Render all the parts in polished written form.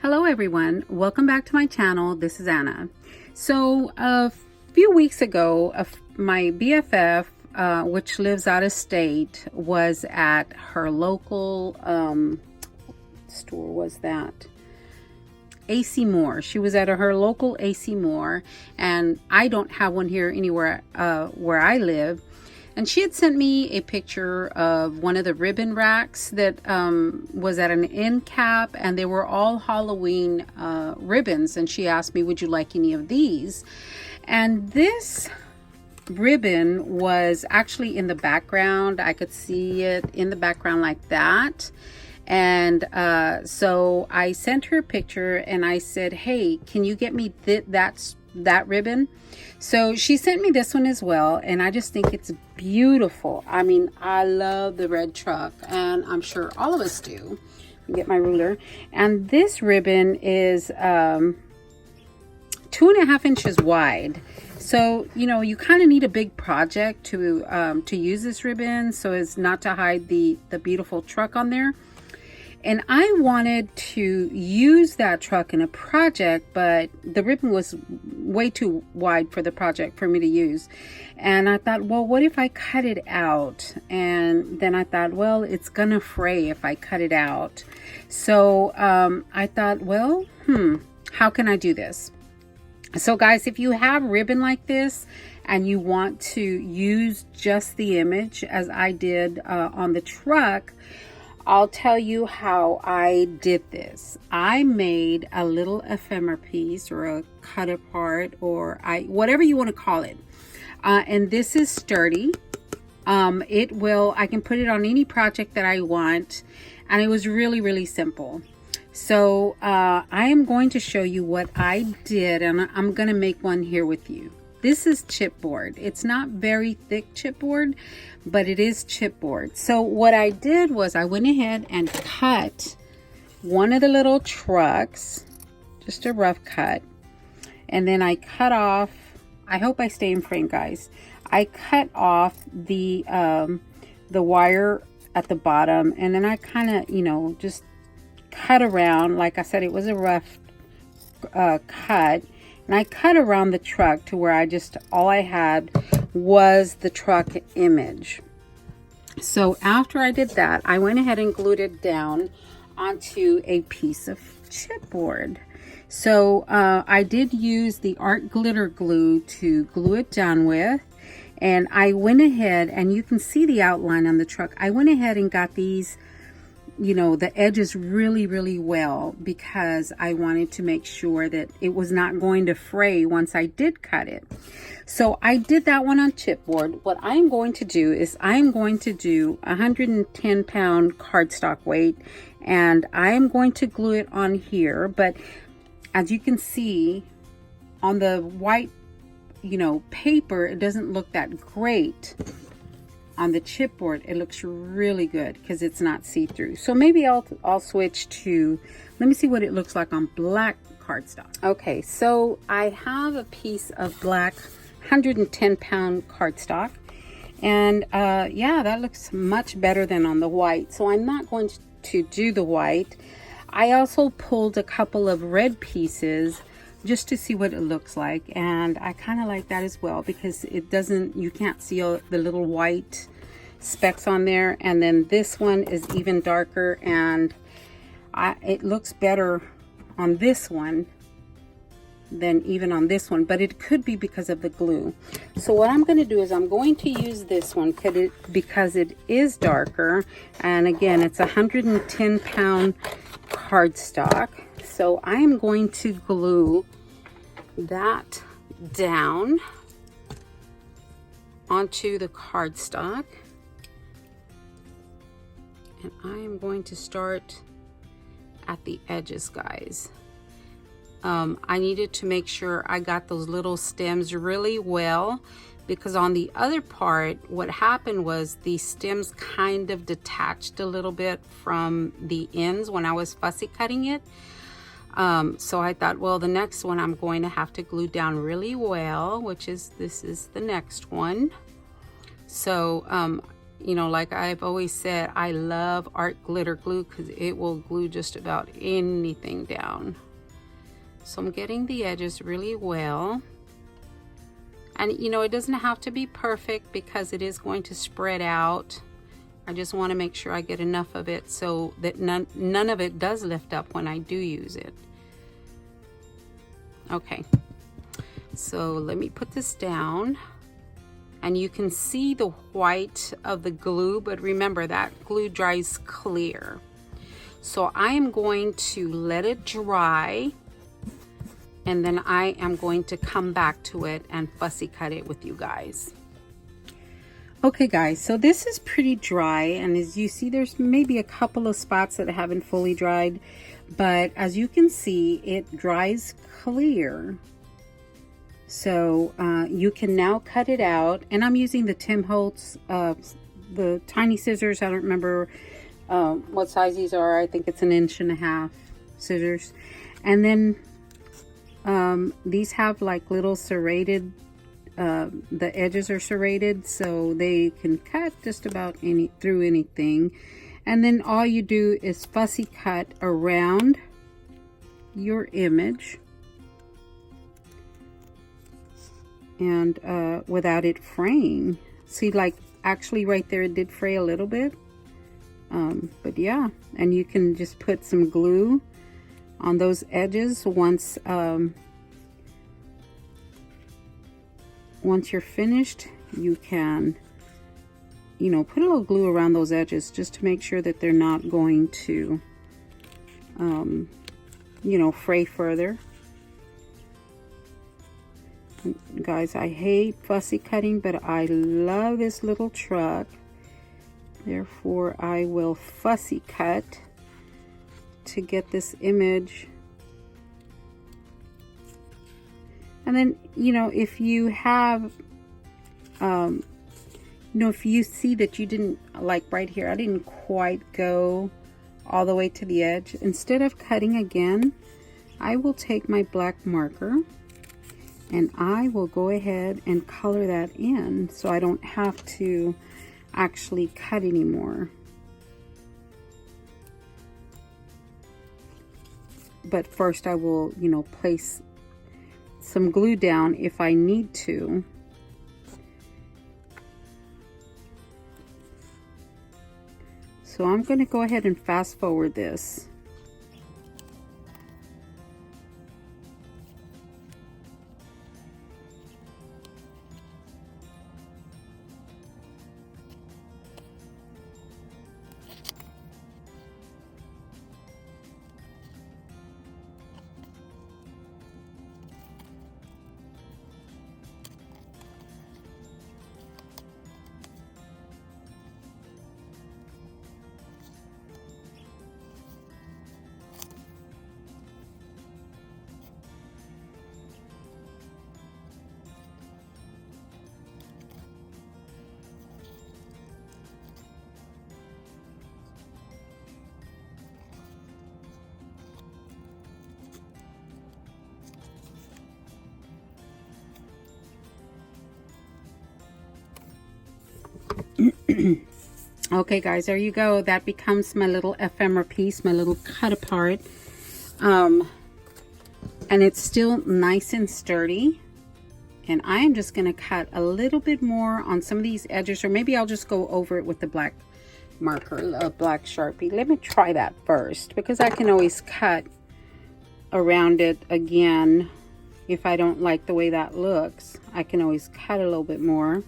Hello everyone, welcome back to my channel. This is Anna. So a few weeks ago, my BFF, which lives out of state, was at her local store. Was that AC Moore? She was at her local AC Moore, and I don't have one here anywhere where I live. And she had sent me a picture of one of the ribbon racks that was at an end cap, and they were all Halloween ribbons. And she asked me, would you like any of these? And this ribbon was actually in the background. I could see it in the background like that. And so I sent her a picture and I said, hey, can you get me that ribbon? So she sent me this one as well, and I just think it's beautiful. I mean, I love the red truck, and I'm sure all of us do. Get my ruler. And this ribbon is 2.5 inches wide. So, you know, you kind of need a big project to use this ribbon so as not to hide the beautiful truck on there. And I wanted to use that truck in a project, but the ribbon was way too wide for the project for me to use. And I thought, well, what if I cut it out? And then I thought, well, it's gonna fray if I cut it out. So I thought, well, how can I do this? So guys, if you have ribbon like this and you want to use just the image as I did on the truck, I'll tell you how I did this. I made a little ephemera piece, or a cut apart, or whatever you want to call it. And this is sturdy. I can put it on any project that I want. And it was really, really simple. So I am going to show you what I did, and I'm going to make one here with you. This is chipboard. It's not very thick chipboard, but it is chipboard. So what I did was I went ahead and cut one of the little trucks, just a rough cut. And then I cut off, I hope I stay in frame, guys. I cut off the wire at the bottom, and then I kind of, you know, just cut around. Like I said, it was a rough cut. And I cut around the truck to where all I had was the truck image. So after I did that, I went ahead and glued it down onto a piece of chipboard. So I did use the art glitter glue to glue it down with. And I went ahead, and you can see the outline on the truck. I went ahead and got these, you know, the edges really, really well, because I wanted to make sure that it was not going to fray once I did cut it. So I did that one on chipboard. What I'm going to do is I'm going to do 110-pound cardstock weight, and I am going to glue it on here. But as you can see on the white, you know, paper, it doesn't look that great. On the chipboard, it looks really good because it's not see-through. So maybe I'll switch to, let me see what it looks like on black cardstock. Okay, so I have a piece of black 110-pound cardstock, and yeah, that looks much better than on the white. So I'm not going to do the white. I also pulled a couple of red pieces just to see what it looks like, and I kind of like that as well, because it doesn't, you can't see the little white specks on there. And then this one is even darker, and it looks better on this one than even on this one, but it could be because of the glue. So what I'm going to do is I'm going to use this one because it is darker, and again, it's 110-pound cardstock. So I am going to glue that down onto the cardstock, and I am going to start at the edges, guys. I needed to make sure I got those little stems really well, because on the other part, what happened was the stems kind of detached a little bit from the ends when I was fussy cutting it. So I thought, well, the next one I'm going to have to glue down really well, this is the next one. So You know, like I've always said, I love art glitter glue because it will glue just about anything down. So I'm getting the edges really well. And you know, it doesn't have to be perfect because it is going to spread out. I just want to make sure I get enough of it so that none of it does lift up when I do use it. Okay, so let me put this down. And you can see the white of the glue, but remember that glue dries clear. So I am going to let it dry, and then I am going to come back to it and fussy cut it with you guys. Okay guys, so this is pretty dry, and as you see, there's maybe a couple of spots that haven't fully dried, but as you can see, it dries clear. So you can now cut it out, and I'm using the Tim Holtz, the tiny scissors. I don't remember what size these are. I think it's 1.5 inch scissors. And then these have like little serrated, the edges are serrated, so they can cut just about through anything. And then all you do is fussy cut around your image. And without it fraying. See, like actually right there it did fray a little bit, but yeah. And you can just put some glue on those edges once you're finished. You can, you know, put a little glue around those edges just to make sure that they're not going to you know, fray further. Guys, I hate fussy cutting, but I love this little truck. Therefore, I will fussy cut to get this image. And then, you know, if you have, you know, if you see that you didn't, like right here, I didn't quite go all the way to the edge. Instead of cutting again, I will take my black marker and I will go ahead and color that in so I don't have to actually cut anymore. But first I will, you know, place some glue down if I need to. So I'm going to go ahead and fast forward this. Okay guys, there you go. That becomes my little ephemera piece, my little cut apart. And it's still nice and sturdy. And I am just going to cut a little bit more on some of these edges, or maybe I'll just go over it with the black marker, a black Sharpie. Let me try that first, because I can always cut around it again. If I don't like the way that looks, I can always cut a little bit more.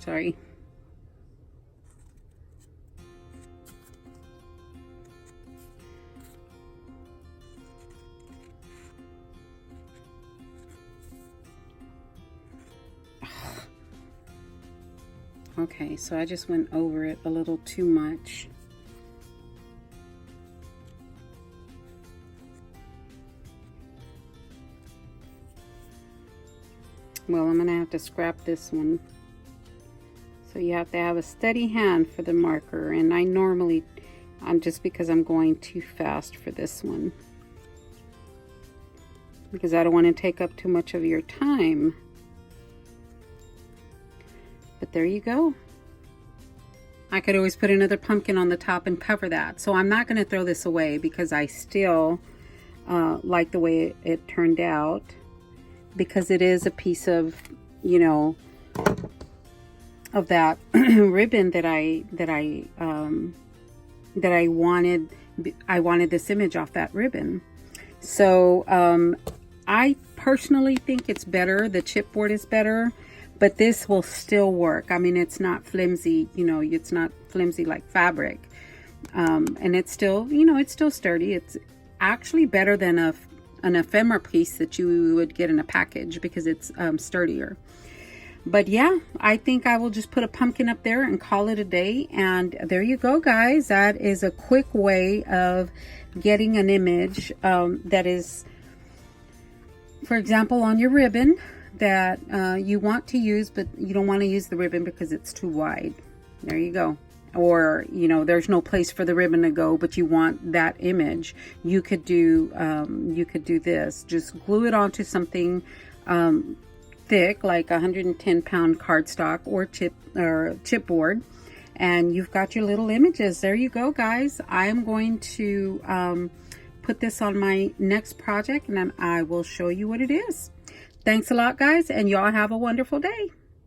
Sorry. Okay, so I just went over it a little too much. Well, I'm gonna have to scrap this one. So you have to have a steady hand for the marker, and I normally, just because I'm going too fast for this one. because I don't want to take up too much of your time. But there you go. I could always put another pumpkin on the top and cover that. So I'm not going to throw this away because I still like the way it turned out, because it is a piece of, you know, of that ribbon that I wanted. I wanted this image off that ribbon. So I personally think it's better. The chipboard is better, but this will still work. I mean, it's not flimsy, you know, it's not flimsy like fabric. And it's still, you know, it's still sturdy. It's actually better than an ephemera piece that you would get in a package, because it's sturdier. But yeah, I think I will just put a pumpkin up there and call it a day. And there you go, guys. That is a quick way of getting an image that is, for example, on your ribbon that you want to use, but you don't want to use the ribbon because it's too wide. There you go. Or, you know, there's no place for the ribbon to go, but you want that image. You could do this. Just glue it onto something thick, like 110-pound cardstock or chipboard, and you've got your little images. There you go, guys. I'm going to put this on my next project, and I will show you what it is. Thanks a lot, guys, and y'all have a wonderful day.